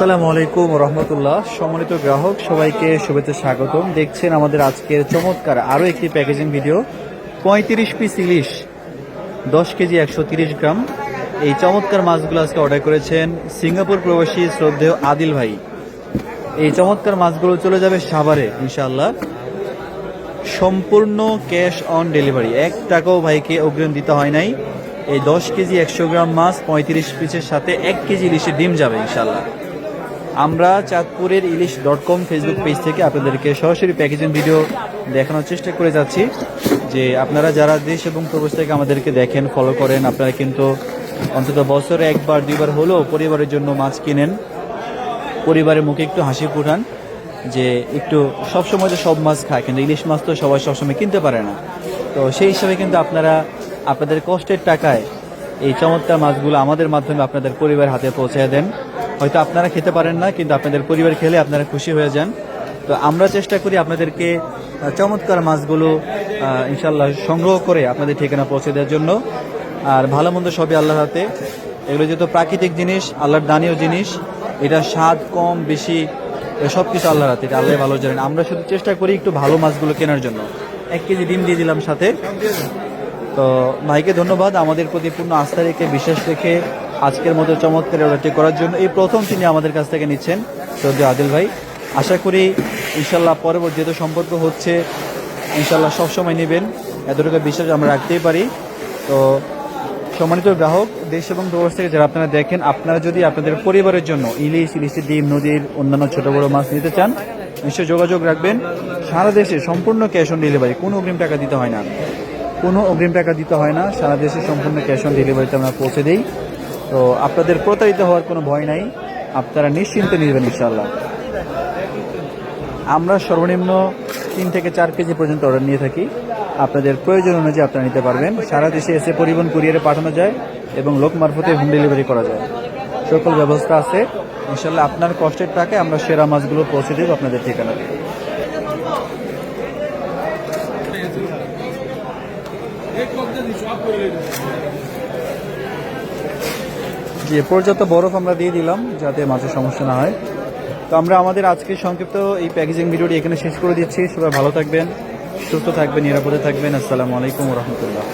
আসসালামু আলাইকুম রহমতুল্লাহ। সম্মানিত গ্রাহক সবাইকে শুভেচ্ছা স্বাগতম। দেখছেন আমাদের আজকের চমৎকার আরও একটি প্যাকেজিং ভিডিও। 35 পিস ইলিশ, 10 কেজি 130 গ্রাম। এই চমৎকার মাছগুলো আজকে অর্ডার করেছেন সিঙ্গাপুর প্রবাসী শ্রদ্ধেয় আদিল ভাই। এই চমৎকার মাছগুলো চলে যাবে সাভারে ইনশাআল্লাহ। সম্পূর্ণ ক্যাশ অন ডেলিভারি, 1 টাকাও ভাইকে অগ্রিম দিতে হয় নাই। এই 10 কেজি 100 গ্রাম মাছ 35 পিসের সাথে 1 কেজি ইলিশের ডিম যাবে ইনশাআল্লাহ। আমরা চাঁদপুরের ইলিশ.com ফেসবুক পেজ থেকে আপনাদেরকে সরাসরি প্যাকেজিং ভিডিও দেখানোর চেষ্টা করে যাচ্ছি। যে আপনারা যারা দেশ এবং প্রবাস থেকে আমাদেরকে দেখেন, ফলো করেন, আপনারা কিন্তু অন্তত বছরে 1-2 বার হলেও পরিবারের জন্য মাছ কিনেন, পরিবারের মুখে একটু হাসি ফুটান। যে একটু সবসময় তো সব মাছ খায়, কিন্তু ইলিশ মাছ তো সবাই সবসময় কিনতে পারে না। তো সেই হিসাবে কিন্তু আপনারা আপনাদের কষ্টের টাকায় এই চমৎকার মাছগুলো আমাদের মাধ্যমে আপনাদের পরিবারের হাতে পৌঁছে দেন। হয়তো আপনারা খেতে পারেন না, কিন্তু আপনাদের পরিবার খেলে আপনারা খুশি হয়ে যান। তো আমরা চেষ্টা করি আপনাদেরকে চমৎকার মাছগুলো ইনশাল্লাহ সংগ্রহ করে আপনাদের ঠিকানা পৌঁছে দেওয়ার জন্য। আর ভালো মন্দ সবই আল্লাহর হাতে। এগুলো যেহেতু প্রাকৃতিক জিনিস, আল্লাহর দানীয় জিনিস, এটা স্বাদ কম বেশি সব কিছু আল্লাহর হাতে, এটা আল্লাহ ভালো জানেন। আমরা শুধু চেষ্টা করি একটু ভালো মাছগুলো কেনার জন্য। 1 কেজি ডিম দিয়ে দিলাম সাথে। তো ভাইকে ধন্যবাদ আমাদের প্রতি পূর্ণ আস্থা রেখে, বিশ্বাস রেখে আজকের মতো চমৎকার অর্ডারটি করার জন্য। এই প্রথম তিনি আমাদের কাছ থেকে নিচ্ছেন শ্রদ্ধেয় আদিল ভাই। আশা করি ইনশাল্লাহ পরবর্তী যেহেতু সম্পর্ক হচ্ছে, ইনশাল্লাহ সবসময় নেবেন, এতটুকু বিশ্বাস আমরা রাখতেই পারি। তো সম্মানিত গ্রাহক দেশ এবং প্রবাস থেকে যারা আপনারা দেখেন, আপনারা যদি আপনাদের পরিবারের জন্য ইলিশের ডিম, নদীর অন্যান্য ছোট বড় মাছ নিতে চান, নিশ্চয়ই যোগাযোগ রাখবেন। সারা দেশে সম্পূর্ণ ক্যাশ অন ডেলিভারি, কোনো অগ্রিম টাকা দিতে হয় না, কোনো অগ্রিম টাকা দিতে হয় না। সারা দেশে সম্পূর্ণ ক্যাশ অন ডেলিভারিতে আমরা পৌঁছে দিই। তো আপনাদের প্রতারিত হওয়ার কোনো ভয় নাই, আপনারা নিশ্চিন্তে নেবেন ইনশাআল্লাহ। আমরা সর্বনিম্ন 3 থেকে 4 কেজি পর্যন্ত অর্ডার নিয়ে থাকি। আপনাদের প্রয়োজন অনুযায়ী আপনারা নিতে পারবেন। সারা দেশে এসে পরিবহন কুরিয়ারে পাঠানো যায় এবং লোক মারফতে হোম ডেলিভারি করা যায়, সকল ব্যবস্থা আছে ইনশাআল্লাহ। আপনার কষ্টের টাকায় আমরা সেরা মাছগুলো পৌঁছে দেব আপনাদের ঠিকানাতে। যে পর্যাপ্ত বরফ আমরা দিয়ে দিলাম যাতে মাছের সমস্যা না হয়। তো আমরা আমাদের আজকের সংক্ষিপ্ত এই প্যাকেজিং ভিডিওটি এখানে শেষ করে দিচ্ছি। সবাই ভালো থাকবেন, সুস্থ থাকবেন, নিরাপদে থাকবেন। আসসালামু আলাইকুম রহমতুল্লাহ।